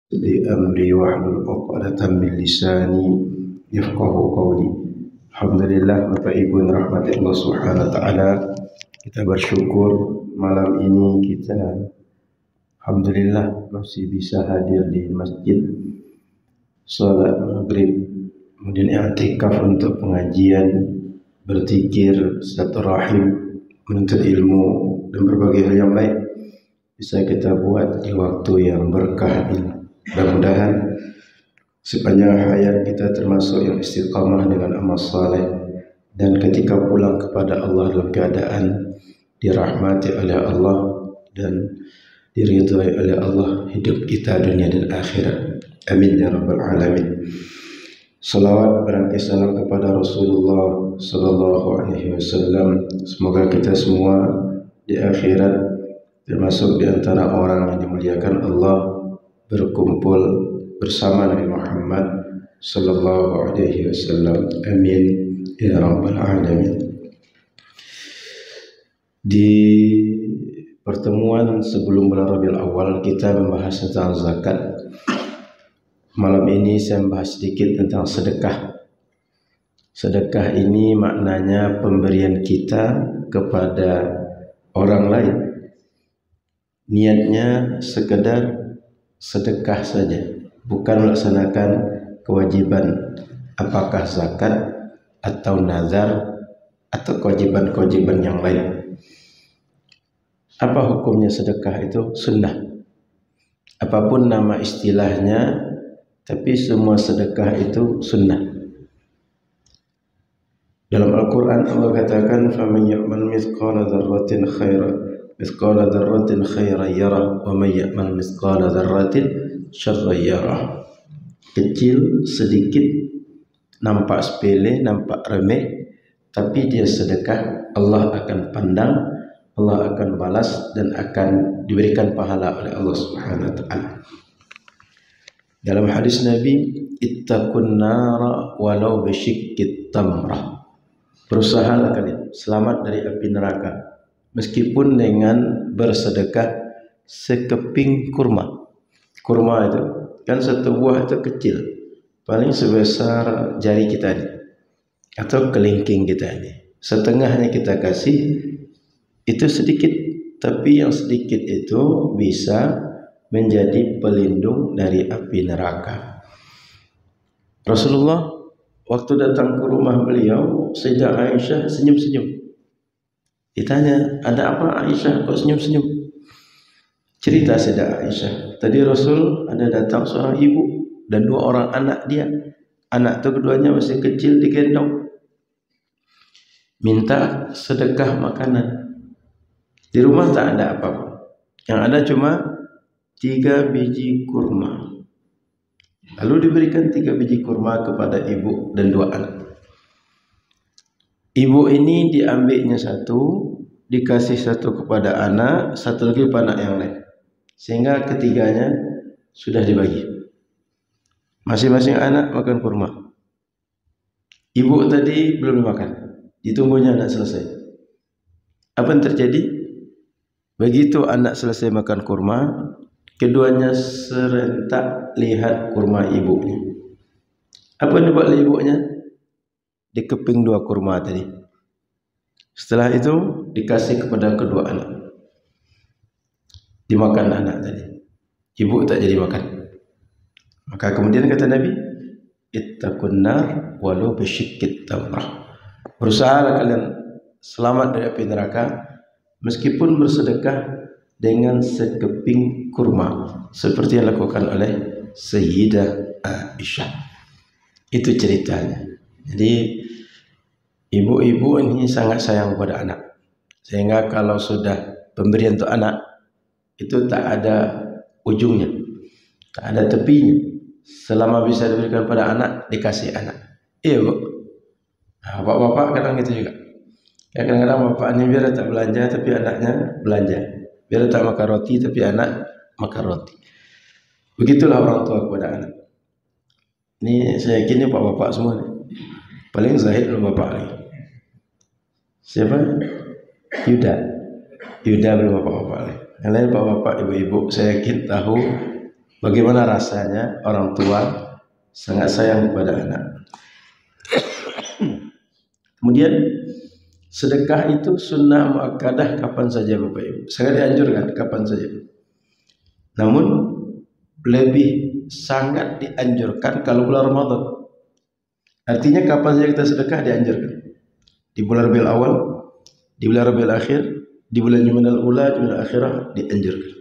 بأمري واحلul 'uqdatam min lisani yafqahu qawli. Alhamdulillah, Bapak Ibu yang rahmati Allah Subhanahu wa taala, kita bersyukur malam ini kita alhamdulillah masih bisa hadir di masjid salat maghrib, kemudian i'tikaf untuk pengajian, berzikir, silaturahim, menuntut ilmu dan berbagai hal yang lain bisa kita buat di waktu yang berkah ini. Mudah-mudahan sepanjang hayat kita termasuk yang istiqamah dengan amal saleh, dan ketika pulang kepada Allah dalam keadaan dirahmati oleh Allah dan diridhai oleh Allah hidup kita dunia dan akhirat. Amin ya rabbal alamin. Salawat berangkai salam kepada Rasulullah sallallahu alaihi wasallam. Semoga kita semua di akhirat termasuk di antara orang yang dimuliakan Allah, berkumpul bersama Nabi Muhammad sallallahu alaihi wasallam. Amin ya rabbal alamin. Di pertemuan sebelum bulan Rabiul Awal kita membahas tentang zakat. Malam ini saya membahas sedikit tentang sedekah. Sedekah ini maknanya pemberian kita kepada orang lain. Niatnya sekedar sedekah saja, bukan melaksanakan kewajiban apakah zakat atau nazar atau kewajiban-kewajiban yang lain. Apa hukumnya sedekah itu? Sunnah. Apapun nama istilahnya, tapi semua sedekah itu sunnah. Dalam Al-Quran Allah katakan, فَمَنْ يَعْمَلْ مِثْقَالَ ذَرَّةٍ خَيْرًا يَرَهُ وَمَنْ يَعْمَلْ مِثْقَالَ ذَرَّةٍ شَرًّا يَرَهُ. Kecil, sedikit, nampak sepele, nampak remeh, tapi dia sedekah, Allah akan pandang, Allah akan balas dan akan diberikan pahala oleh Allah Subhanahu wa taala. Dalam hadis Nabi, ittaqun nara walau bisyiqqit tamrah. Berusahalah kalian selamat dari api neraka meskipun dengan bersedekah sekeping kurma. Kurma itu kan satu buah itu kecil, paling sebesar jari kita ini atau kelingking kita ini. Setengahnya kita kasih, itu sedikit, tapi yang sedikit itu bisa menjadi pelindung dari api neraka. Rasulullah waktu datang ke rumah beliau, Sayyidah Aisyah senyum-senyum. Ditanya, ada apa Aisyah kok senyum-senyum? Cerita Sayyidah Aisyah, tadi Rasul ada datang seorang ibu dan dua orang anak dia. Anak itu keduanya masih kecil, digendong, minta sedekah makanan. Di rumah tak ada apa-apa, yang ada cuma 3 biji kurma. Lalu diberikan 3 biji kurma kepada ibu dan 2 anak. Ibu ini diambilnya 1, dikasih 1 kepada anak, 1 lagi kepada anak yang lain, sehingga ketiganya sudah dibagi. Masing-masing anak makan kurma. Ibu tadi belum makan, ditunggunya anak selesai. Apa yang terjadi? Begitu anak selesai makan kurma, keduanya serentak lihat kurma ibunya. Apa yang dibuat oleh ibunya? Dikeping 2 kurma tadi. Setelah itu dikasih kepada kedua anak. Dimakan anak tadi. Ibu tak jadi makan. Maka kemudian kata Nabi, ittaqun nar walau bisyiqqit tamrah. Berusahalah kalian selamat dari api neraka meskipun bersedekah dengan sekeping kurma, seperti yang dilakukan oleh Sayyidah Aisyah. Itu ceritanya. Jadi ibu-ibu ini sangat sayang kepada anak, sehingga kalau sudah pemberian untuk anak itu tak ada ujungnya, tak ada tepinya. Selama bisa diberikan pada anak, dikasih anak. Iya bu. Nah, bapak-bapak kadang gitu juga. Kadang-kadang bapaknya biar tak belanja, tapi anaknya belanja. Biar tak makan roti, tapi anak makan roti. Begitulah orang tua kepada anak. Ini saya yakin bapak-bapak semua nih. Paling zahid belum bapak lagi. Siapa? Yuda belum bapak-bapak lagi. Yang lain bapak-bapak, ibu-ibu saya yakin tahu Bagaimana rasanya orang tua sangat sayang kepada anak. Kemudian sedekah itu sunnah muakkadah kapan saja Bapak Ibu. Sangat dianjurkan kapan saja. Namun lebih sangat dianjurkan kalau bulan Ramadan. Artinya kapan saja kita sedekah dianjurkan. Di bulan Rabiul Awal, di bulan Rabiul Akhir, di bulan Jumadal Ula, di bulan Akhirah dianjurkan.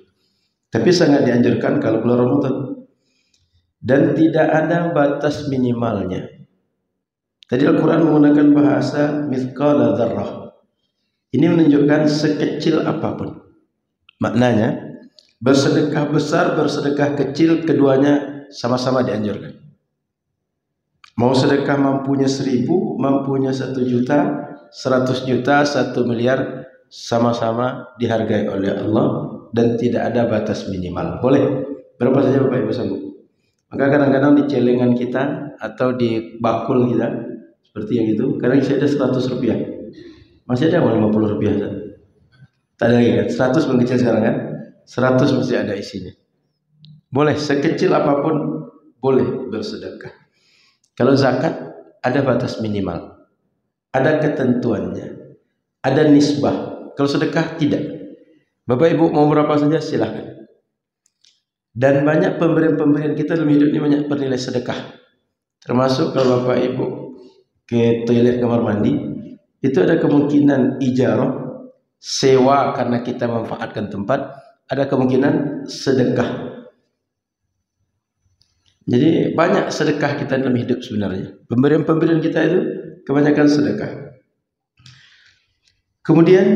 Tapi sangat dianjurkan kalau bulan Ramadan. Dan tidak ada batas minimalnya. Tadi Al-Quran menggunakan bahasa mithqala dzarrah. Ini menunjukkan sekecil apapun. Maknanya bersedekah besar, bersedekah kecil, keduanya sama-sama dianjurkan. Mau sedekah mampunya 1.000, mampunya 1 juta, 100 juta, 1 miliar, sama-sama dihargai oleh Allah dan tidak ada batas minimal. Boleh berapa saja Bapak Ibu sanggup. Maka kadang-kadang di celengan kita atau di bakul kita seperti yang itu, kadang saya ada 100 rupiah, masih ada 50 rupiah. Tak ada lagi kan? 100 belum kecil sekarang kan? 100 mesti ada isinya. Boleh sekecil apapun boleh bersedekah. Kalau zakat ada batas minimal, ada ketentuannya, ada nisbah. Kalau sedekah tidak. Bapak Ibu mau berapa saja silahkan. Dan banyak pemberian-pemberian kita dalam hidup ini banyak bernilai sedekah. Termasuk kalau Bapak Ibu ke toilet kamar mandi, itu ada kemungkinan ijarah, sewa karena kita memanfaatkan tempat, ada kemungkinan sedekah. Jadi banyak sedekah kita dalam hidup sebenarnya. Pemberian-pemberian kita itu kebanyakan sedekah. Kemudian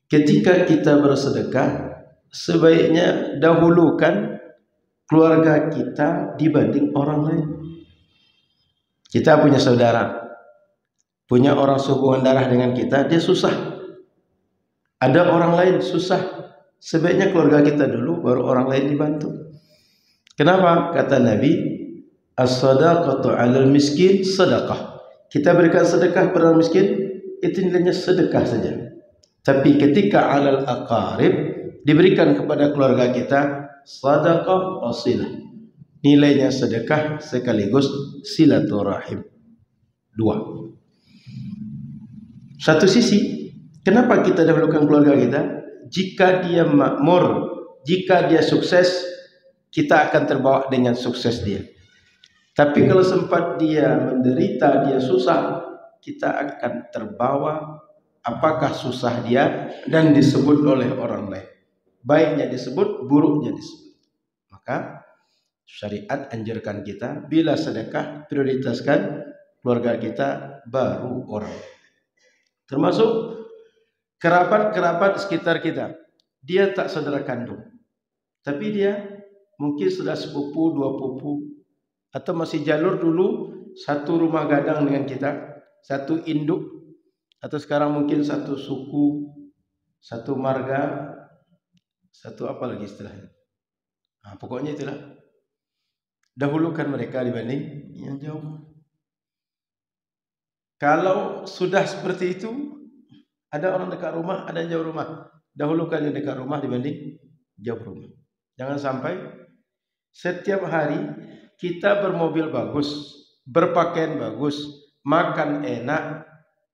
ketika kita bersedekah, sebaiknya dahulukan keluarga kita dibanding orang lain. Kita punya saudara, punya orang sehubungan darah dengan kita, dia susah. Ada orang lain susah, sebaiknya keluarga kita dulu, baru orang lain dibantu. Kenapa? Kata Nabi, as-sadaqatu 'alal miskin sedekah. Kita berikan sedekah kepada orang miskin, itu nilainya sedekah saja. Tapi ketika 'alal aqarib, diberikan kepada keluarga kita, sedekah wasilah. Nilainya sedekah sekaligus silaturahim. 2. Satu sisi, kenapa kita dahulukan keluarga kita? Jika dia makmur, jika dia sukses, kita akan terbawa dengan sukses dia. Tapi kalau sempat dia menderita, dia susah, kita akan terbawa apakah susah dia dan disebut oleh orang lain. Baiknya disebut, buruknya disebut. Maka syariat anjurkan kita bila sedekah prioritaskan keluarga kita baru orang. Termasuk kerabat-kerabat sekitar kita. Dia tak saudara kandung, tapi dia mungkin sudah sepupu, 2 pupu, atau masih jalur dulu satu rumah gadang dengan kita, satu induk, atau sekarang mungkin satu suku, satu marga, satu apa lagi istilahnya. Pokoknya itulah. Dahulukan mereka dibanding yang jauh. Kalau sudah seperti itu, ada orang dekat rumah, ada yang jauh rumah. Dahulukan yang dekat rumah dibanding jauh rumah. Jangan sampai setiap hari kita bermobil bagus, berpakaian bagus, makan enak,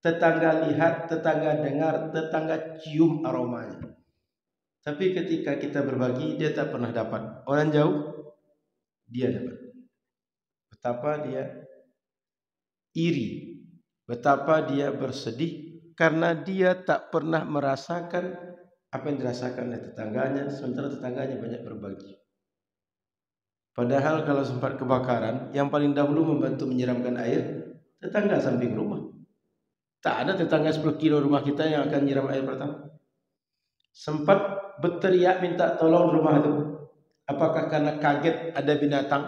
tetangga lihat, tetangga dengar, tetangga cium aromanya. Tapi ketika kita berbagi, dia tak pernah dapat. Orang jauh, dia dapat. Betapa dia iri, betapa dia bersedih karena dia tak pernah merasakan apa yang dirasakan oleh tetangganya, sementara tetangganya banyak berbagi. Padahal kalau sempat kebakaran, yang paling dahulu membantu menyiramkan air tetangga samping rumah. Tak ada tetangga 10 kilo rumah kita yang akan nyiram air pertama. Sempat berteriak minta tolong rumah itu. Apakah karena kaget ada binatang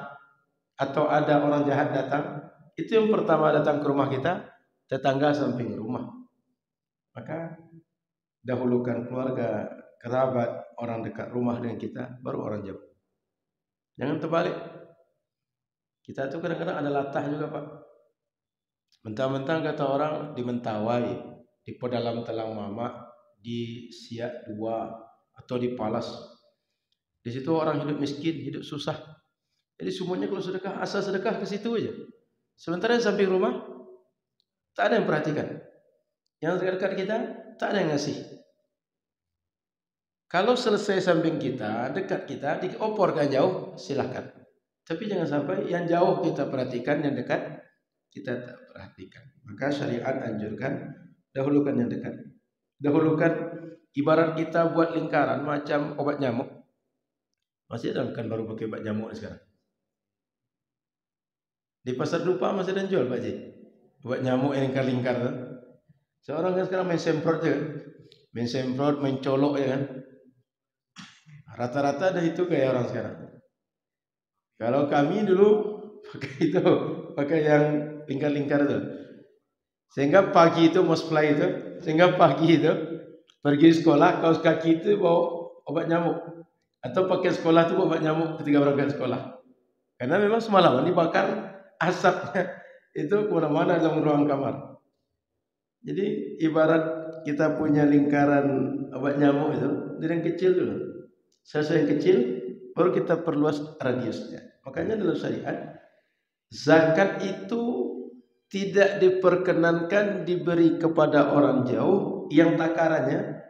atau ada orang jahat datang? Itu yang pertama datang ke rumah kita, tetangga samping rumah. Maka dahulukan keluarga, kerabat, orang dekat rumah dengan kita, baru orang jauh. Jangan terbalik. Kita itu kadang-kadang ada latah juga Pak. Mentang-mentang kata orang di Mentawai, di Pedalam Telang Mama, di Siak 2 atau di Palas, Di situ orang hidup miskin, hidup susah. Jadi semuanya kalau sedekah, asal sedekah ke situ aja. Sementara di samping rumah tak ada yang perhatikan. Yang dekat-dekat kita tak ada yang ngasih. Kalau selesai samping kita, dekat kita, dioporkan jauh, silahkan. Tapi jangan sampai yang jauh kita perhatikan, yang dekat kita tak perhatikan. Maka syariat anjurkan dahulukan yang dekat. Dahulukan, ibarat kita buat lingkaran macam obat nyamuk. Masih ada kan baru pakai obat nyamuk sekarang. Di pasar dupa masih ada yang jual Pak Ji. Obat nyamuk yang lingkar-lingkar tu. Seorang kan sekarang main semprot je kan. Main semprot, main colok ya kan. Rata-rata ada itu kayak orang sekarang. Kalau kami dulu pakai itu, pakai yang lingkar-lingkar itu. Sehingga pagi itu mosplay itu, sehingga pagi itu pergi sekolah, kaos kaki itu bawa obat nyamuk. Atau pakai sekolah itu bawa obat nyamuk ketika berangkat sekolah. Karena memang semalaman dibakar asapnya itu kemana-mana dalam ruang kamar. Jadi ibarat kita punya lingkaran obat nyamuk itu dari yang kecil dulu. Selesai yang kecil, baru kita perluas radiusnya. Makanya dalam syariat, zakat itu tidak diperkenankan diberi kepada orang jauh yang takarannya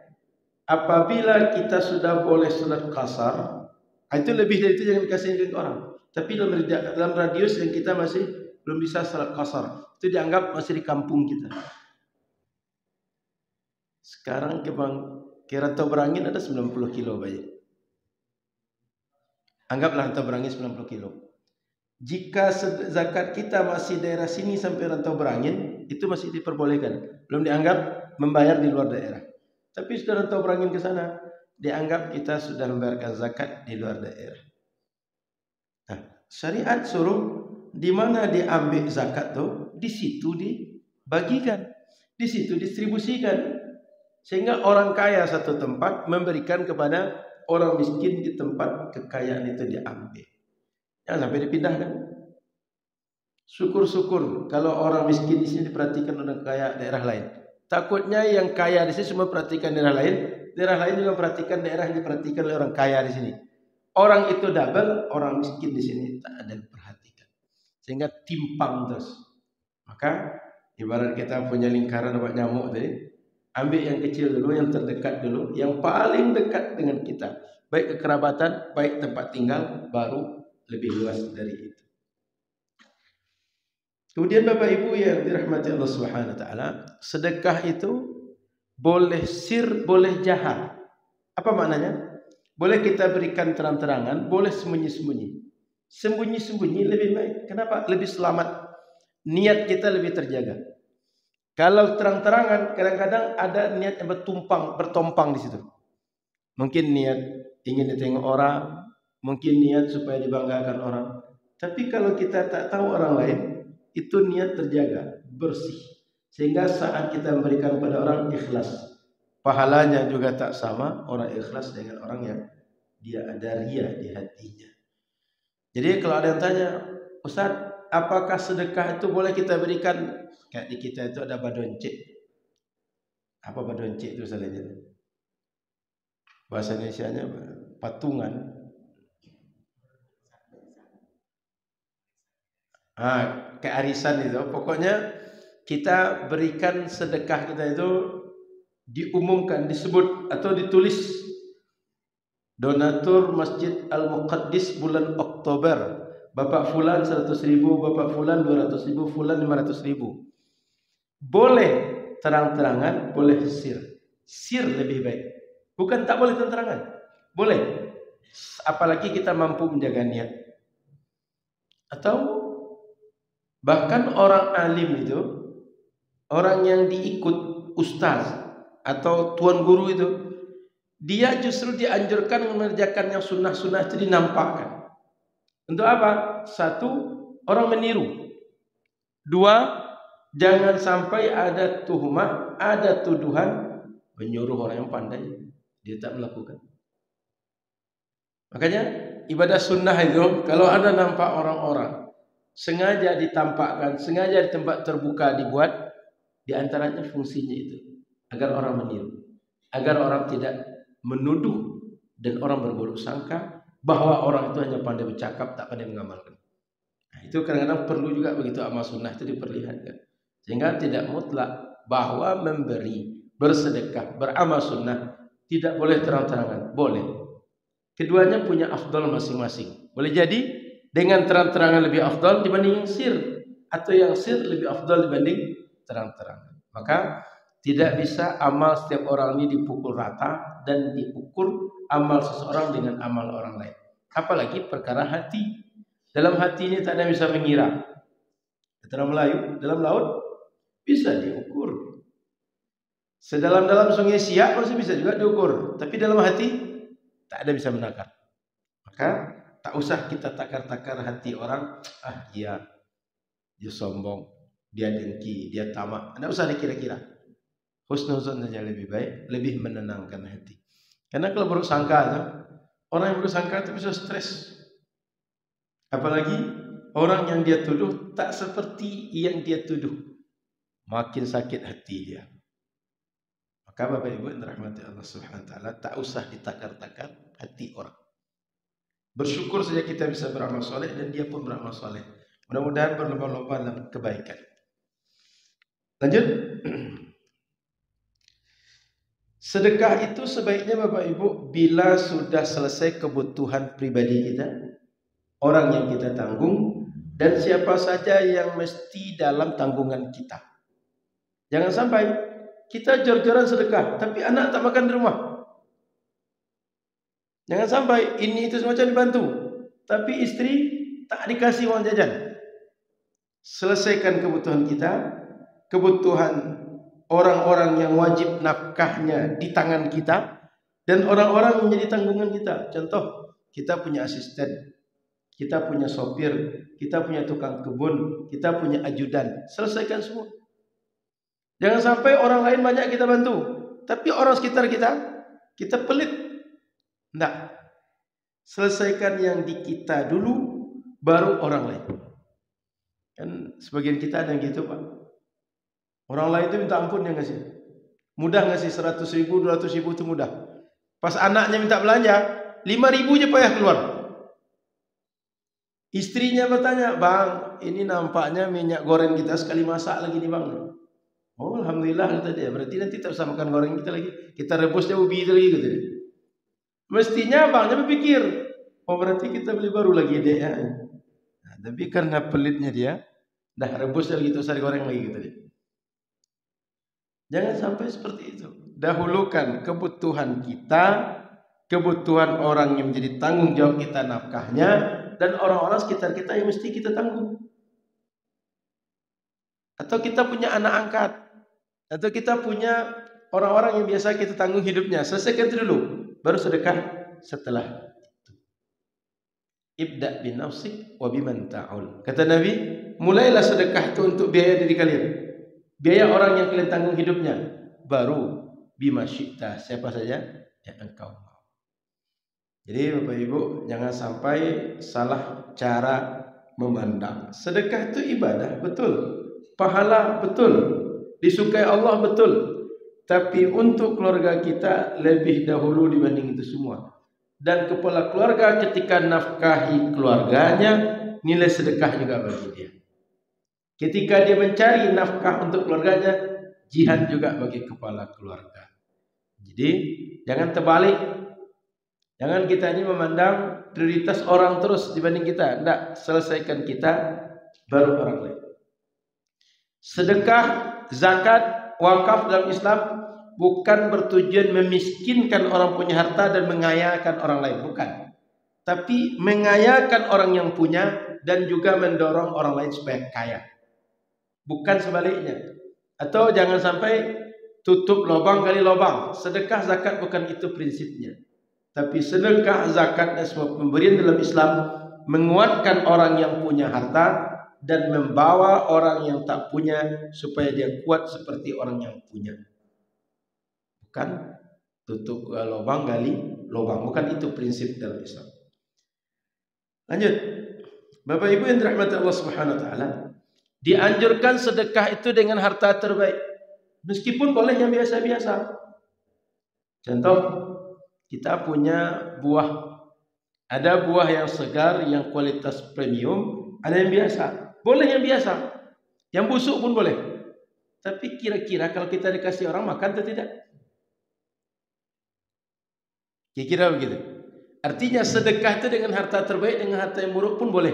apabila kita sudah boleh salat qasar, itu lebih dari itu jangan dikasih ke orang. Tapi dalam radius yang kita masih belum bisa salat qasar, itu dianggap masih di kampung kita. Sekarang ke Rantau Berangin ada 90 kilo bayi. Anggaplah Rantau Berangin 90 kilo. Jika zakat kita masih daerah sini sampai Rantau Berangin, itu masih diperbolehkan. Belum dianggap membayar di luar daerah. Tapi sudah Rantau Berangin ke sana, dianggap kita sudah membayarkan zakat di luar daerah. Nah, syariat suruh di mana diambil zakat tuh, di situ dibagikan, di situ distribusikan. Sehingga orang kaya satu tempat memberikan kepada orang miskin di tempat kekayaan itu diambil. Jangan sampai dipindahkan. Syukur-syukur kalau orang miskin di sini diperhatikan orang kaya daerah lain. Takutnya yang kaya di sini semua perhatikan daerah lain juga perhatikan daerah yang diperhatikan oleh orang kaya di sini. Orang itu double, orang miskin di sini tak ada yang perhatikan. Sehingga timpang terus. Maka ibarat kita punya lingkaran obat nyamuk tadi, ambil yang kecil dulu, yang terdekat dulu, yang paling dekat dengan kita. Baik kekerabatan, baik tempat tinggal, baru lebih luas dari itu. Kemudian Bapak Ibu yang dirahmati Allah Subhanahu wa taala, sedekah itu boleh sir, boleh jahar. Apa maknanya? Boleh kita berikan terang-terangan, boleh sembunyi-sembunyi. Sembunyi-sembunyi lebih baik. Kenapa? Lebih selamat. Niat kita lebih terjaga. Kalau terang-terangan, kadang-kadang ada niat yang bertompang di situ. Mungkin niat ingin ditengok orang, mungkin niat supaya dibanggakan orang. Tapi kalau kita tak tahu orang lain, itu niat terjaga, bersih. Sehingga saat kita memberikan kepada orang ikhlas. Pahalanya juga tak sama orang ikhlas dengan orang yang dia ada ria di hatinya. Jadi kalau ada yang tanya, Ustaz, apakah sedekah itu boleh kita berikan? Kayak di kita itu ada badoncik. Apa badoncik itu salahnya? Bahasa Indonesianya patungan. Kayak arisan itu. Pokoknya kita berikan sedekah kita itu diumumkan, disebut atau ditulis donatur Masjid Al-Muqaddis bulan Oktober. Bapak Fulan 100.000, Bapak Fulan 200.000, Fulan 500.000. Boleh terang-terangan, boleh sir. Sir lebih baik. Bukan tak boleh terang-terangan. Boleh. Apalagi kita mampu menjaga niat. Atau bahkan orang alim itu, orang yang diikut ustaz atau tuan guru itu, dia justru dianjurkan mengerjakan yang sunnah-sunnah itu dinampakkan. Untuk apa? Satu, orang meniru. Dua, jangan sampai ada tuhmah, ada tuduhan menyuruh orang yang pandai dia tak melakukan. Makanya ibadah sunnah itu kalau ada nampak orang-orang sengaja ditampakkan, sengaja di tempat terbuka dibuat, di antaranya fungsinya itu agar orang meniru, agar orang tidak menuduh dan orang berburuk sangka bahwa orang itu hanya pandai bercakap, tak pandai mengamalkan. Nah, itu kadang-kadang perlu juga begitu amal sunnah itu diperlihatkan. Sehingga tidak mutlak bahwa memberi, bersedekah, beramal sunnah tidak boleh terang-terangan. Boleh. Keduanya punya afdal masing-masing. Boleh jadi dengan terang-terangan lebih afdal dibanding yang sir, atau yang sir lebih afdal dibanding terang-terangan. Maka tidak bisa amal setiap orang ini dipukul rata dan diukur amal seseorang dengan amal orang lain. Apalagi perkara hati. Dalam hati ini tak ada yang bisa mengira. Kata Melayu, dalam laut bisa diukur. Sedalam-dalam sungai Siak masih bisa juga diukur. Tapi dalam hati tak ada bisa menakar. Maka tak usah kita takar-takar hati orang. Dia sombong, dia dengki, dia tamak. Tidak usah dikira-kira. Husnuzon saja lebih baik, lebih menenangkan hati. Karena kalau buruk sangka itu, orang yang buruk sangka itu bisa stres. Apalagi orang yang dia tuduh tak seperti yang dia tuduh, makin sakit hati dia. Maka Bapak Ibu yang dirahmati Allah Subhanahu wa taala, tak usah ditakar-takar hati orang. Bersyukur saja kita bisa beramal soleh dan dia pun beramal soleh. Mudah-mudahan berlomba-lomba dalam kebaikan. Lanjut. Sedekah itu sebaiknya Bapak Ibu bila sudah selesai kebutuhan pribadi kita, orang yang kita tanggung, dan siapa saja yang mesti dalam tanggungan kita. Jangan sampai kita jor-joran sedekah, tapi anak tak makan di rumah. Jangan sampai ini itu semacam dibantu, tapi istri tak dikasih uang jajan. Selesaikan kebutuhan kita, kebutuhan orang-orang yang wajib nafkahnya di tangan kita, dan orang-orang menjadi tanggungan kita. Contoh, kita punya asisten, kita punya sopir, kita punya tukang kebun, kita punya ajudan. Selesaikan semua. Jangan sampai orang lain banyak kita bantu, tapi orang sekitar kita pelit. Tidak. Selesaikan yang di kita dulu, baru orang lain. Kan sebagian kita ada yang gitu, Pak. Orang lain itu minta ampun dia ngasih. Mudah ngasih 100.000, 200.000 itu mudah. Pas anaknya minta belanja, 5.000 aja payah keluar. Istrinya bertanya, "Bang, ini nampaknya minyak goreng kita sekali masak lagi nih, Bang." "Oh, alhamdulillah," kata dia. "Berarti nanti tak usah makan goreng kita lagi. Kita rebusnya ubi itu lagi," kata dia. Mestinya abangnya berpikir, "Oh, berarti kita beli baru lagi deh ya." Nah, tapi karena pelitnya dia, dah rebusnya lagi, tak usah digoreng lagi, kata dia. Jangan sampai seperti itu. Dahulukan kebutuhan kita, kebutuhan orang yang menjadi tanggung jawab kita nafkahnya, dan orang-orang sekitar kita yang mesti kita tanggung. Atau kita punya anak angkat, atau kita punya orang-orang yang biasa kita tanggung hidupnya. Selesaikan itu dulu, baru sedekah setelah itu. Ibda' bin nafsik wa biman ta'ul. Kata Nabi, mulailah sedekah itu untuk biaya diri kalian, biaya orang yang kalian tanggung hidupnya, baru bima syi'ta, siapa saja yang engkau mau. Jadi Bapak Ibu, jangan sampai salah cara memandang. Sedekah itu ibadah, betul. Pahala, betul. Disukai Allah, betul. Tapi untuk keluarga kita lebih dahulu dibanding itu semua. Dan kepala keluarga ketika nafkahi keluarganya, nilai sedekah juga bagi dia. Ketika dia mencari nafkah untuk keluarganya, jihad juga bagi kepala keluarga. Jadi jangan terbalik. Jangan kita ini memandang prioritas orang terus dibanding kita. Tidak, selesaikan kita, baru orang lain. Sedekah, zakat, wakaf dalam Islam bukan bertujuan memiskinkan orang punya harta dan mengayakan orang lain, bukan. Tapi mengayakan orang yang punya dan juga mendorong orang lain supaya kaya. Bukan sebaliknya. Atau jangan sampai tutup lubang gali lubang. Sedekah, zakat bukan itu prinsipnya. Tapi sedekah, zakat dan semua pemberian dalam Islam menguatkan orang yang punya harta dan membawa orang yang tak punya supaya dia kuat seperti orang yang punya. Bukan tutup lubang gali lubang, bukan itu prinsip dalam Islam. Lanjut. Bapak Ibu yang dirahmati Allah Subhanahu wa taala, dianjurkan sedekah itu dengan harta terbaik. Meskipun boleh yang biasa-biasa. Contoh, kita punya buah Ada buah yang segar, yang kualitas premium, ada yang biasa. Boleh yang biasa, yang busuk pun boleh. Tapi kira-kira kalau kita dikasih orang makan atau tidak? Kira-kira begitu. Artinya sedekah itu dengan harta terbaik, dengan harta yang buruk pun boleh.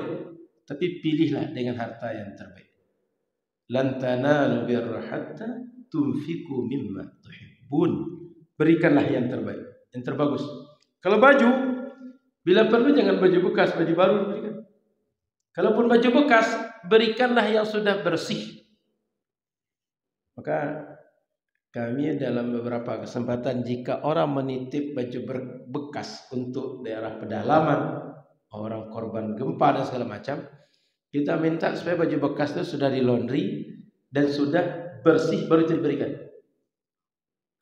Tapi pilihlah dengan harta yang terbaik. Lan tanalu birra hatta tunfiqu mimma tuhibbun. Berikanlah yang terbaik, yang terbagus. Kalau baju, bila perlu jangan baju bekas, baju baru berikan. Kalaupun baju bekas, berikanlah yang sudah bersih. Maka kami dalam beberapa kesempatan, jika orang menitip baju bekas untuk daerah pedalaman, orang korban gempa dan segala macam, kita minta supaya baju bekas itu sudah di laundry dan sudah bersih baru itu diberikan.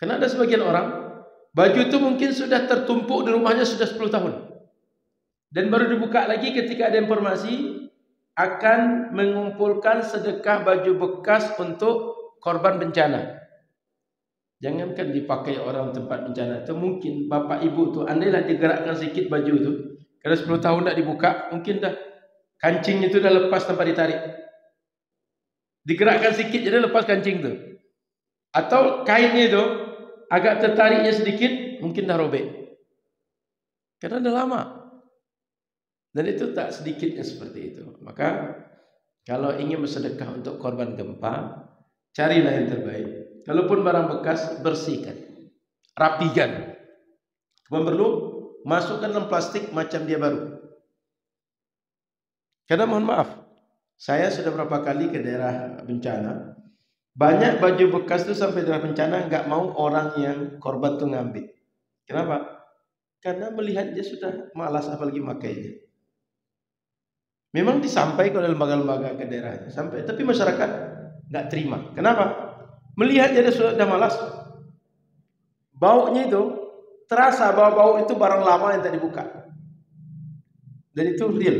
Karena ada sebagian orang, baju itu mungkin sudah tertumpuk di rumahnya sudah 10 tahun. Dan baru dibuka lagi ketika ada informasi akan mengumpulkan sedekah baju bekas untuk korban bencana. Jangankan dipakai orang tempat bencana itu, mungkin bapak ibu tuh andailah digerakkan sedikit baju itu, kalau 10 tahun tidak dibuka, mungkin dah kancing itu dah lepas tanpa ditarik. Digerakkan sedikit jadi lepas kancing itu. Atau kainnya itu agak tertariknya sedikit, mungkin dah robek. Karena dah lama. Dan itu tak sedikitnya seperti itu. Maka kalau ingin bersedekah untuk korban gempa, carilah yang terbaik. Kalaupun barang bekas, bersihkan, rapikan. Kalau perlu, masukkan dalam plastik macam dia baru. Karena mohon maaf, saya sudah berapa kali ke daerah bencana, banyak baju bekas itu sampai daerah bencana nggak mau orang yang korban itu ngambil. Kenapa? Karena melihat dia sudah malas apalagi makainya. Memang disampaikan oleh lembaga-lembaga ke daerahnya, sampai, tapi masyarakat nggak terima. Kenapa? Melihat dia sudah malas. Baunya itu terasa bahwa bau itu barang lama yang tak dibuka. Dan itu real.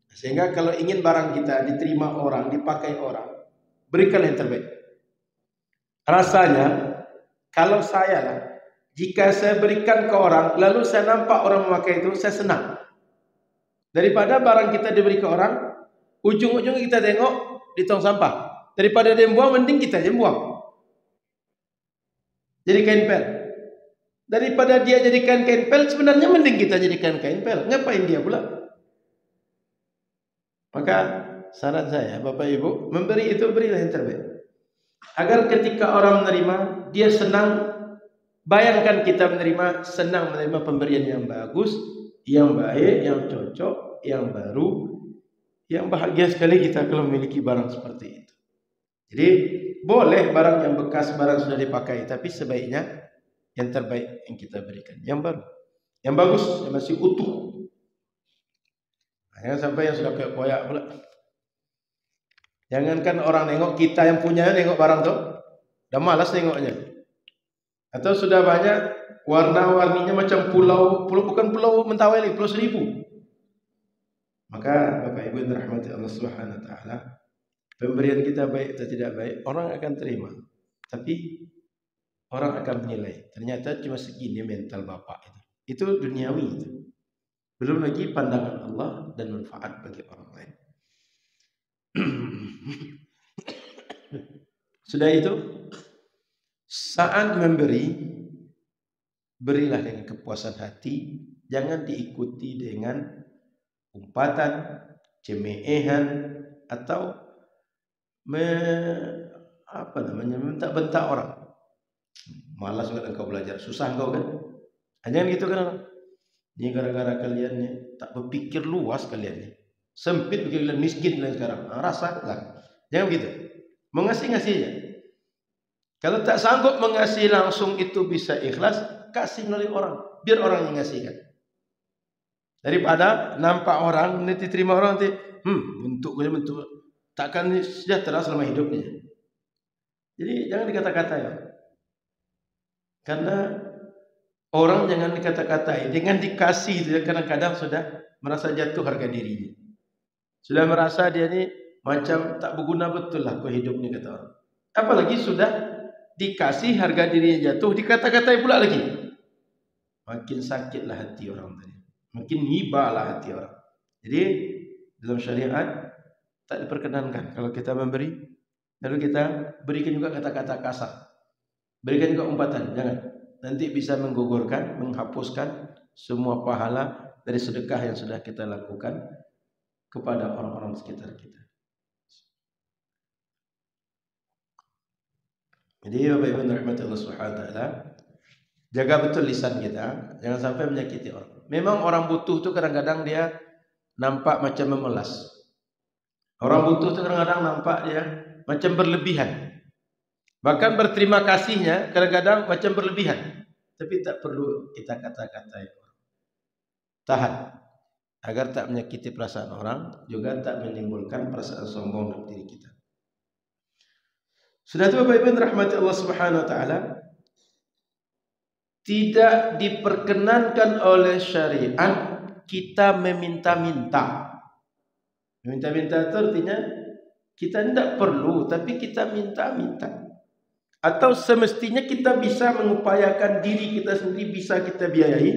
Sehingga kalau ingin barang kita diterima orang, dipakai orang, berikan yang terbaik. Rasanya kalau saya lah, jika saya berikan ke orang, lalu saya nampak orang memakai itu, saya senang. Daripada barang kita diberi ke orang, ujung-ujungnya kita tengok di tong sampah. Daripada dia buang, mending kita yang buang. Jadi kain pel. Daripada dia jadikan kain pel, sebenarnya mending kita jadikan kain pel. Ngapain dia pula? Maka saran saya, Bapak Ibu, memberi itu berilah yang terbaik. Agar ketika orang menerima, dia senang. Bayangkan kita menerima, senang menerima pemberian yang bagus, yang baik, yang cocok, yang baru, yang bahagia sekali kita kalau memiliki barang seperti itu. Jadi boleh barang yang bekas, barang sudah dipakai, tapi sebaiknya yang terbaik yang kita berikan, yang baru, yang bagus, yang masih utuh. Jangan sampai yang sudah kayak koyak pula. Jangankan orang nengok, kita yang punya nengok barang tu, dah malas nengoknya. Atau sudah banyak warna-warninya macam pulau, bukan pulau Mentawai, pulau Seribu. Maka Bapak Ibu yang dirahmati Allah Subhanahu Wa Taala, pemberian kita baik atau tidak baik, orang akan terima. Tapi orang akan menilai. Ternyata cuma segini mental bapak itu. Itu duniawi itu. Belum lagi pandangan Allah dan manfaat bagi orang lain. Sudah itu, saat memberi, berilah dengan kepuasan hati. Jangan diikuti dengan umpatan, cemeehan, atau bentak-bentak orang. Malas kan engkau belajar, susah engkau kan? Jangan gitu kan? Ini gara-gara kalian nih tak berpikir luas kalian nih. Sempit begitu kalian, miskin kalian sekarang. Rasakan. Jangan begitu. Mengasih-ngasih aja. Kalau tak sanggup mengasih langsung itu bisa ikhlas, kasih melalui orang. Biar orang yang ngasihkan. Daripada nampak orang nanti terima orang nanti, bentuk takkan sejahtera selama hidupnya. Jadi jangan dikata-kata ya. Karena orang jangan dikata-katai, dengan dikasih kadang-kadang sudah merasa jatuh harga dirinya. Sudah merasa dia ni macam tak berguna betul lah ke hidupnya kata orang. Apalagi sudah dikasih harga dirinya jatuh, dikata-katai pula lagi. Makin sakitlah hati orang tadi. Makin hibahlah hati orang. Jadi dalam syariat tak diperkenankan kalau kita memberi, lalu kita berikan juga kata-kata kasar, berikan juga umpatan, jangan. Nanti bisa menggugurkan, menghapuskan semua pahala dari sedekah yang sudah kita lakukan kepada orang-orang sekitar kita. Jadi Bapak Ibu rahmati Allah Subhanahu wa taala, jaga betul lisan kita, jangan sampai menyakiti orang. Memang orang butuh tu kadang-kadang dia nampak macam memelas. Orang butuh tu kadang-kadang nampak dia macam berlebihan. Bahkan berterima kasihnya kadang-kadang macam berlebihan. Tapi tak perlu kita kata-katai. Tahan agar tak menyakiti perasaan orang, juga tak menimbulkan perasaan sombong dalam diri kita. Sudah itu Bapak Ibu rahmati Allah Subhanahu wa taala, tidak diperkenankan oleh syariat kita meminta-minta. Meminta-minta itu artinya kita tidak perlu, tapi kita minta-minta. Atau semestinya kita bisa mengupayakan diri kita sendiri, bisa kita biayai,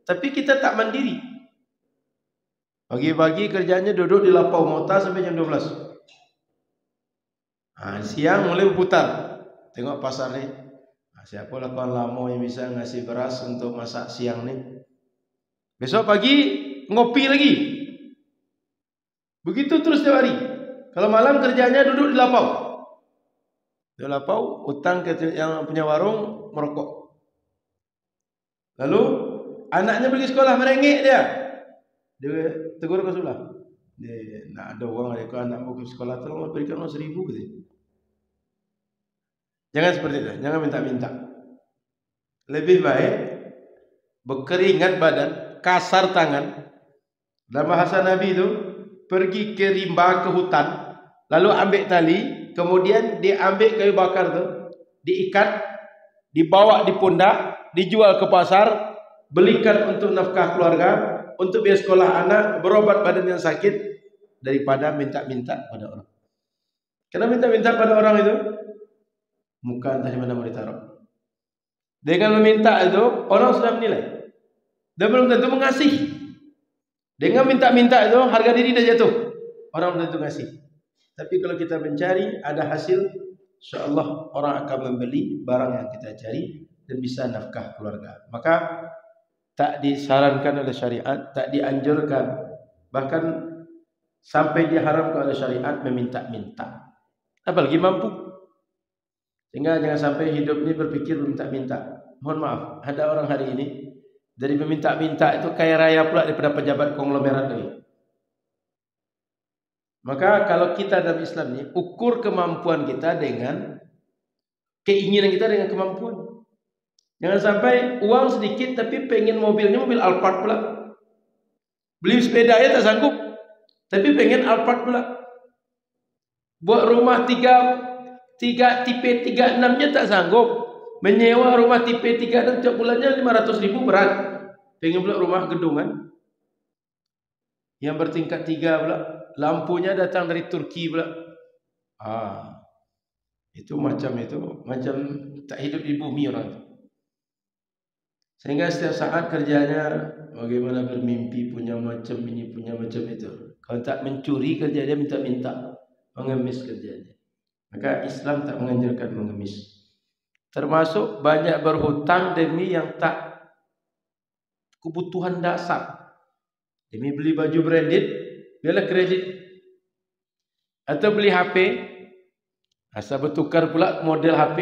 tapi kita tak mandiri. Pagi-pagi kerjanya duduk di lapau mota sampai jam 12. Siang mulai berputar, tengok pasar ni. Siapa lah kawan lama yang bisa ngasih beras untuk masak siang ni. Besok pagi ngopi lagi. Begitu terus setiap hari. Kalau malam kerjanya duduk di lapau. Di lapau, utang ke yang punya warung, merokok. Lalu anaknya pergi sekolah, merengek dia. Dia tegur ke sebelah. Dia nak ada uang, kalau anak mau ke sekolah tolong berikan 1,000 gitu. Jangan seperti itu, jangan minta-minta. Lebih baik berkeringat badan, kasar tangan. Dalam bahasa Nabi itu, pergi ke rimba, ke hutan, lalu ambil tali, kemudian diambil kayu bakar itu, diikat, dibawa di pundak, dijual ke pasar, belikan untuk nafkah keluarga, untuk biaya sekolah anak, berobat badan yang sakit, daripada minta-minta pada orang. Kenapa minta-minta pada orang itu? Muka entah di mana mau ditaruh. Dengan meminta itu, orang sudah menilai. Dan belum tentu mengasihi. Dengan minta-minta itu, harga diri dah jatuh. Orang belum tentu ngasih. Tapi kalau kita mencari, ada hasil, insyaAllah orang akan membeli barang yang kita cari dan bisa nafkah keluarga. Maka tak disarankan oleh syariat, tak dianjurkan, bahkan sampai diharamkan oleh syariat meminta-minta. Apalagi mampu. Sehingga jangan sampai hidup ini berpikir meminta-minta. Mohon maaf, ada orang hari ini dari meminta-minta itu kaya raya pula daripada pejabat konglomerat lagi. Maka kalau kita dalam Islam ini ukur kemampuan kita dengan keinginan kita dengan kemampuan. Jangan sampai uang sedikit tapi pengen mobilnya mobil Alphard pula. Beli sepeda ya tak sanggup, tapi pengen Alphard pula. Buat rumah tiga tipe 36-nya tak sanggup. Menyewa rumah tipe 36 tiap bulannya 500.000 berat. Pengen pula rumah gedungan yang bertingkat 3 pula. Lampunya datang dari Turki pula. Itu macam tak hidup di bumi orang itu. Sehingga setiap saat kerjanya bagaimana bermimpi punya macam ini, punya macam itu. Kalau tak mencuri kerja dia minta-minta, mengemis kerjanya. Maka Islam tak menganjurkan mengemis. Termasuk banyak berhutang demi yang tak kebutuhan dasar. Demi beli baju branded, biarlah kredit. Atau beli HP, asal bertukar pula model HP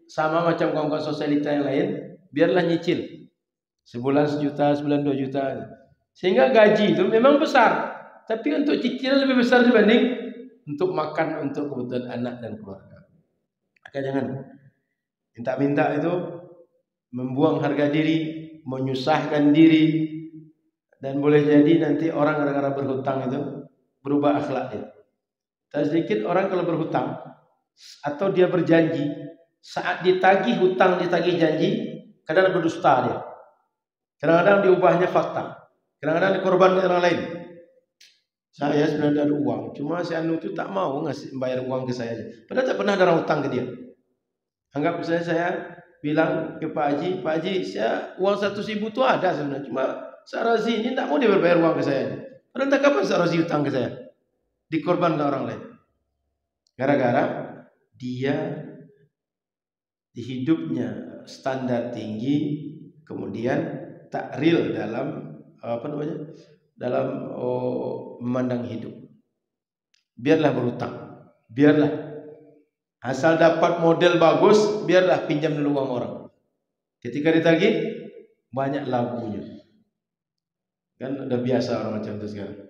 sama macam kawan-kawan sosialita yang lain, biarlah nyicil. Sebulan 1 juta, sebulan 2 juta. Sehingga gaji itu memang besar, tapi untuk cicilan lebih besar dibanding untuk makan, untuk kebutuhan anak dan keluarga. Maka jangan minta-minta itu membuang harga diri, menyusahkan diri, dan boleh jadi nanti orang gara-gara berhutang itu berubah akhlaknya. Tak sedikit orang kalau berhutang atau dia berjanji, saat ditagih hutang, ditagih janji, kadang berdusta dia. Kadang-kadang diubahnya fakta, kadang-kadang dikorbankan orang lain. Saya sebenarnya ada uang, cuma si anu itu tak mau ngasih bayar uang ke saya. Padahal tak pernah ada orang hutang ke dia. Anggap misalnya saya bilang ke Pak Haji, saya uang 100.000 itu ada sebenarnya, cuma Sarazi ini tak mau dia berbayar uang ke saya. Padahal tak kapan Sarazi utang ke saya. Dikorbankan orang lain. Gara-gara dia di hidupnya standar tinggi, kemudian tak real dalam dalam memandang hidup. Biarlah berhutang, biarlah asal dapat model bagus, biarlah pinjam dulu uang orang. Ketika ditagih, banyak lagunya. Kan udah biasa orang macam itu sekarang.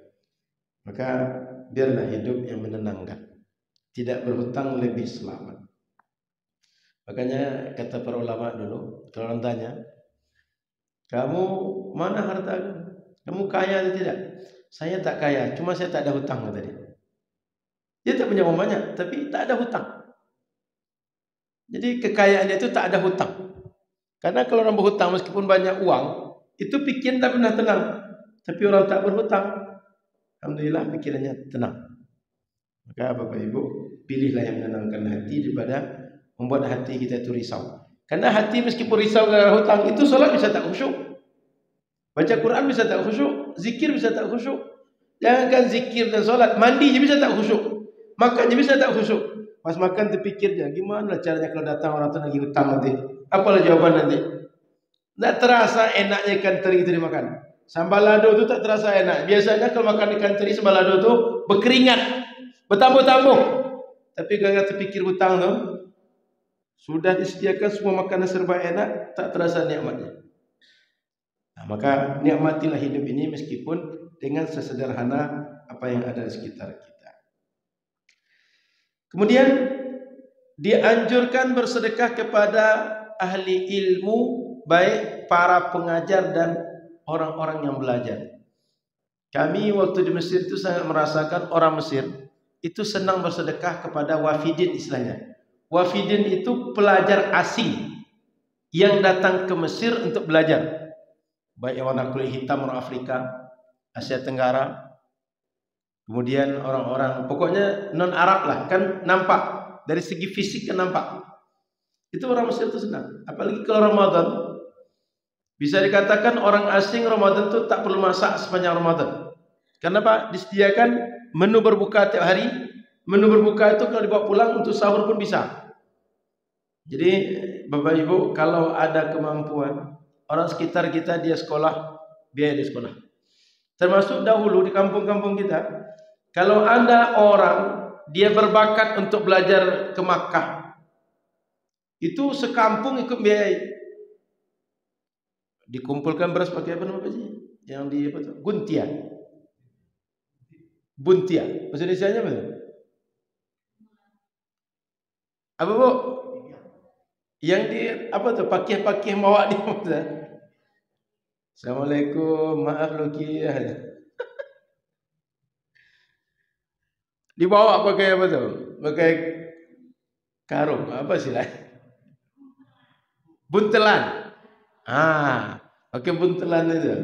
Maka biarlah hidup yang menenangkan. Tidak berhutang lebih selamat. Makanya kata para ulama dulu, kalau orang tanya, kamu mana harta? Kamu kaya atau tidak? Saya tak kaya, cuma saya tak ada hutang kata dia. Dia tak punya uang banyak, tapi tak ada hutang. Jadi kekayaannya itu tak ada hutang. Karena kalau orang berhutang meskipun banyak uang, itu pikiran tak pernah tenang. Tapi orang tak berhutang, alhamdulillah pikirannya tenang. Maka Bapak Ibu, pilihlah yang menenangkan hati daripada membuat hati kita itu risau. Karena hati meskipun risau gara-gara hutang, itu solat bisa tak khusyuk. Baca Quran bisa tak khusyuk, zikir bisa tak khusyuk. Jangankan zikir dan solat, mandi je bisa tak khusyuk. Makan je bisa tak khusyuk. Pas makan terpikir je, gimana caranya kalau datang orang tu lagi hutang nanti? Apalah jawaban nanti? Tak terasa enaknya ikan teri itu dimakan. Sambal lado tu tak terasa enak. Biasanya kalau makan ikan teri sambal lado tu berkeringat, bertambuh-tambuh. Tapi kalau terpikir hutang tu, sudah disediakan semua makanan serba enak, tak terasa nikmatnya. Nah, maka nikmatilah hidup ini meskipun dengan sesederhana apa yang ada di sekitar kita. Kemudian dianjurkan bersedekah kepada ahli ilmu, baik para pengajar dan orang-orang yang belajar. Kami waktu di Mesir itu sangat merasakan orang Mesir itu senang bersedekah kepada wafidin istilahnya. Wafidin itu pelajar asing yang datang ke Mesir untuk belajar. Baik yang warna kulit hitam orang Afrika, Asia Tenggara, kemudian orang-orang pokoknya non Arab lah, kan nampak dari segi fisik kan nampak. Itu orang Mesir itu senang. Apalagi kalau Ramadan, bisa dikatakan orang asing Ramadan itu tak perlu masak sepanjang Ramadan. Kenapa? Disediakan menu berbuka tiap hari. Menu berbuka itu kalau dibawa pulang untuk sahur pun bisa. Jadi Bapak Ibu, kalau ada kemampuan, orang sekitar kita dia sekolah, biaya dia sekolah. Termasuk dahulu di kampung-kampung kita, kalau ada orang dia berbakat untuk belajar ke Makkah, itu sekampung ikut biayai. Dikumpulkan beras pakai apa nama sih? Yang di apa tu? Guntia. Buntia. Bahasa Indonesianya apa? Apa Bu? Yang di apa tu? Pakih-pakih bawa dia. Assalamualaikum, maaf Loki. Dibawa pakai apa tu? Pakai karung. Apa sih lah? Buntelan. Pakai buntelan itu.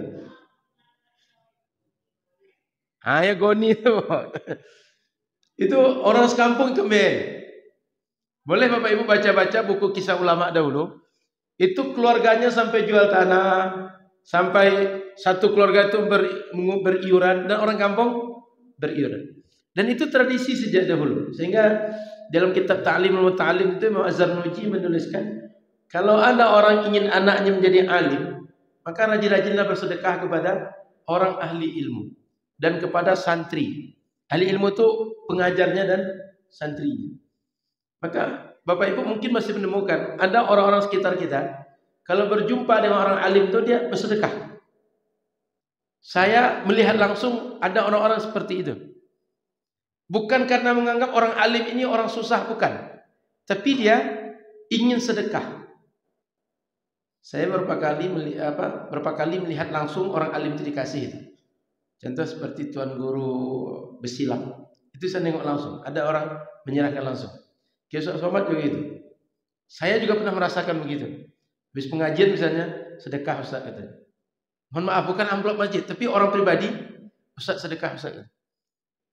Ya goni tu. Itu orang sekampung itu boleh Bapak Ibu baca-baca buku kisah ulama dahulu. Itu keluarganya sampai jual tanah, sampai satu keluarga itu beriuran dan orang kampung beriuran. Dan itu tradisi sejak dahulu. Sehingga dalam kitab Ta'limul Muta'allim itu Imam Az-Zarnuji menuliskan, kalau ada orang ingin anaknya menjadi alim, maka rajin-rajinlah bersedekah kepada orang ahli ilmu dan kepada santri. Ahli ilmu itu pengajarnya dan santrinya. Maka Bapak Ibu mungkin masih menemukan ada orang-orang sekitar kita, kalau berjumpa dengan orang alim itu dia bersedekah. Saya melihat langsung ada orang-orang seperti itu. Bukan karena menganggap orang alim ini orang susah, bukan. Tapi dia ingin sedekah. Saya berapa kali melihat langsung orang alim itu dikasih itu. Contoh seperti Tuan Guru Besilang. Itu saya nengok langsung. Ada orang menyerahkan langsung. Kiai Somad juga itu. Saya juga pernah merasakan begitu. Habis pengajian misalnya, sedekah Ustaz katanya. Mohon maaf, bukan amplop masjid, tapi orang pribadi, Ustaz sedekah Ustaz.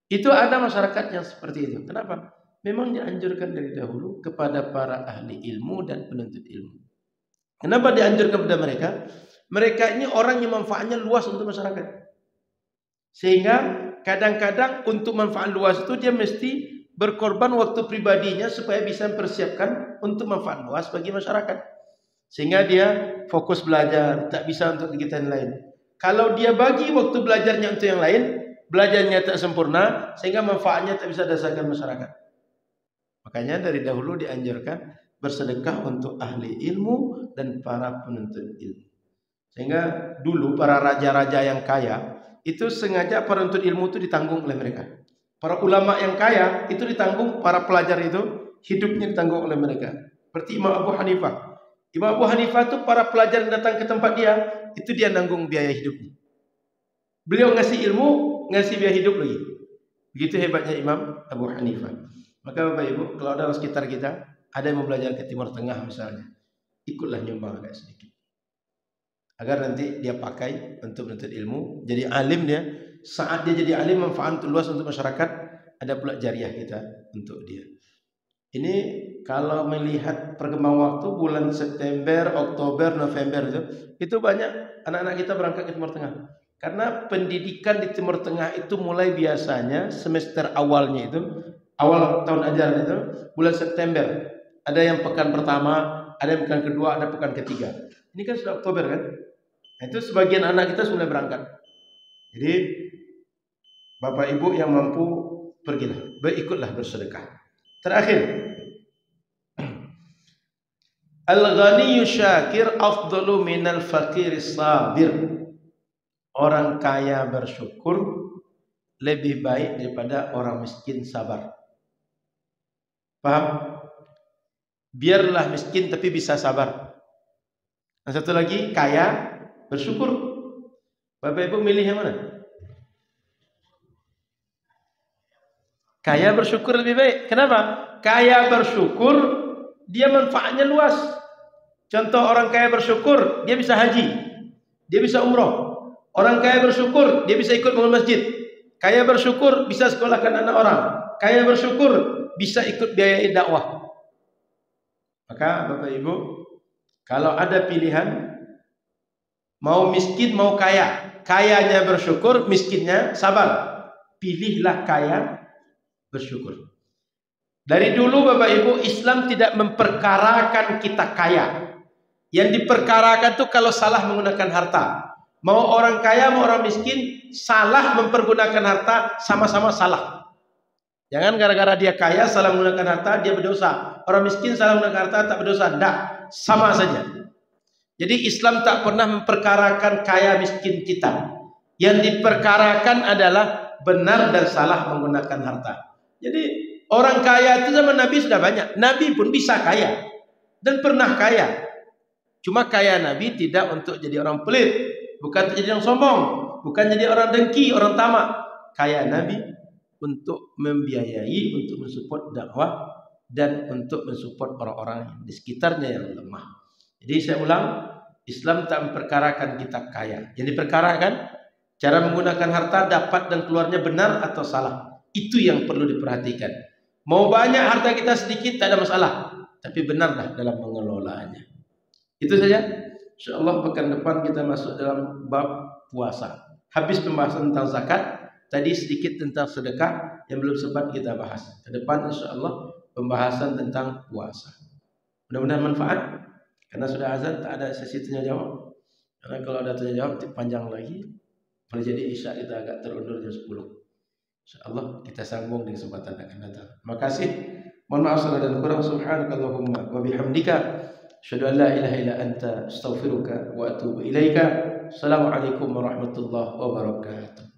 Itu ada masyarakat yang seperti itu. Kenapa? Memang dianjurkan dari dahulu kepada para ahli ilmu dan penuntut ilmu. Kenapa dianjurkan kepada mereka? Mereka ini orang yang manfaatnya luas untuk masyarakat. Sehingga kadang-kadang untuk manfaat luas itu dia mesti berkorban waktu pribadinya supaya bisa mempersiapkan untuk manfaat luas bagi masyarakat. Sehingga dia fokus belajar, tak bisa untuk kegiatan lain. Kalau dia bagi waktu belajarnya untuk yang lain, belajarnya tak sempurna, sehingga manfaatnya tak bisa dirasakan masyarakat. Makanya dari dahulu dianjurkan bersedekah untuk ahli ilmu dan para penuntut ilmu. Sehingga dulu para raja-raja yang kaya itu sengaja penuntut ilmu itu ditanggung oleh mereka. Para ulama yang kaya itu ditanggung, para pelajar itu hidupnya ditanggung oleh mereka. Seperti Imam Abu Hanifah. Imam Abu Hanifah itu para pelajar yang datang ke tempat dia, itu dia nanggung biaya hidupnya. Beliau ngasih ilmu, ngasih biaya hidup lagi. Begitu hebatnya Imam Abu Hanifah. Maka Bapak Ibu, kalau ada orang sekitar kita, ada yang mau belajar ke Timur Tengah misalnya, ikutlah nyumbang agak sedikit. Agar nanti dia pakai untuk menuntut ilmu, jadi alim dia. Saat dia jadi alim, manfaat luas untuk masyarakat, ada pula jariah kita untuk dia. Ini kalau melihat perkembangan waktu bulan September, Oktober, November itu banyak anak-anak kita berangkat ke Timur Tengah. Karena pendidikan di Timur Tengah itu mulai biasanya semester awalnya itu, awal tahun ajaran itu bulan September. Ada yang pekan pertama, ada yang pekan kedua, ada pekan ketiga. Ini kan sudah Oktober kan? Nah, itu sebagian anak kita sudah berangkat. Jadi Bapak Ibu yang mampu pergilah, ikutlah bersedekah. Terakhir, al-ghaniyyu syakir afdalu minal faqir sabir. Orang kaya bersyukur lebih baik daripada orang miskin sabar. Paham? Biarlah miskin tapi bisa sabar. Yang satu lagi kaya bersyukur. Bapak Ibu milih yang mana? Kaya bersyukur lebih baik. Kenapa? Kaya bersyukur dia manfaatnya luas. Contoh orang kaya bersyukur, dia bisa haji, dia bisa umroh. Orang kaya bersyukur, dia bisa ikut bangun masjid. Kaya bersyukur bisa sekolahkan anak orang. Kaya bersyukur bisa ikut biayai dakwah. Maka Bapak Ibu, kalau ada pilihan mau miskin mau kaya, kayanya bersyukur, miskinnya sabar. Pilihlah kaya bersyukur. Dari dulu Bapak Ibu, Islam tidak memperkarakan kita kaya. Yang diperkarakan itu kalau salah menggunakan harta. Mau orang kaya mau orang miskin, salah mempergunakan harta sama-sama salah. Jangan gara-gara dia kaya salah menggunakan harta dia berdosa. Orang miskin salah menggunakan harta tak berdosa. Tidak, sama saja. Jadi Islam tak pernah memperkarakan kaya miskin kita. Yang diperkarakan adalah benar dan salah menggunakan harta. Jadi orang kaya itu zaman Nabi sudah banyak. Nabi pun bisa kaya dan pernah kaya. Cuma kaya Nabi tidak untuk jadi orang pelit, bukan untuk jadi orang sombong, bukan jadi orang dengki, orang tamak. Kaya Nabi untuk membiayai, untuk mensupport dakwah dan untuk mensupport orang-orang di sekitarnya yang lemah. Jadi saya ulang, Islam tak memperkarakan kita kaya. Yang diperkarakan cara menggunakan harta dapat dan keluarnya benar atau salah. Itu yang perlu diperhatikan. Mau banyak harta kita sedikit tak ada masalah, tapi benarlah dalam mengelolanya. Itu saja. InsyaAllah pekan depan kita masuk dalam bab puasa. Habis pembahasan tentang zakat, tadi sedikit tentang sedekah yang belum sempat kita bahas. Ke depan InsyaAllah pembahasan tentang puasa. Mudah-mudahan manfaat. Karena sudah azan tak ada sesi tanya jawab. Karena kalau ada tanya jawab panjang lagi, boleh jadi isya kita agak terundur jam 10. InsyaAllah kita sambung di kesempatan akan datang. Terima kasih. Mohon maaf salah dan kurang. Subhanakallahumma wa bihamdika asyhadu an la ilaha illa anta astaghfiruka wa atubu ilaika. Assalamualaikum warahmatullahi wabarakatuh.